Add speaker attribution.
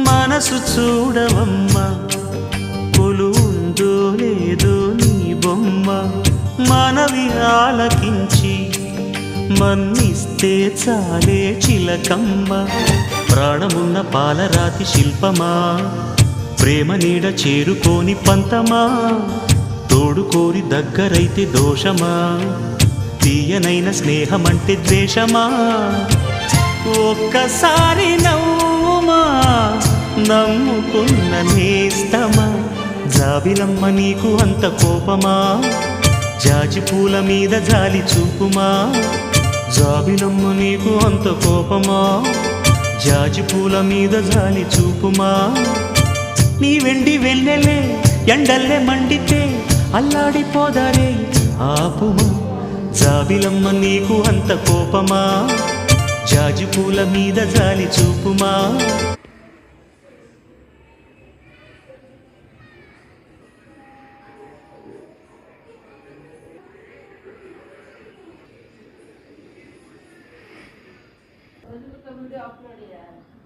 Speaker 1: మనసు చూడవమ్మ కొలుందో లేదో నీ బొమ్మ మనవి ఆలకించి మన్నిస్తే చాలే చిలకమ్మ ప్రాణమున్న పాలరాతి శిల్పమా ప్రేమ నీడ చేరుకోని పంతమా తోడుకోరి దగ్గరైతే దోషమా తీయనైన స్నేహమంటే ద్వేషమా ఒక్కసారి నవ్వుమా నమ్ముకున్న నేస్తమా జాబిలమ్మ నీకు అంత కోపమా జాజి పూల మీద జాలి చూపుమా జాబిలమ్మ నీకు అంత కోపమా జాజి పూల మీద జాలి చూపుమా నీ వెండి వెన్నెలే ఎండల్లే మండితే అల్లాడిపోదారే ఆపుమా జాబిలమ్మ నీకు అంత కోపమా జాజి పూల మీద జాలి చూపుమా
Speaker 2: वीडियो अपलोड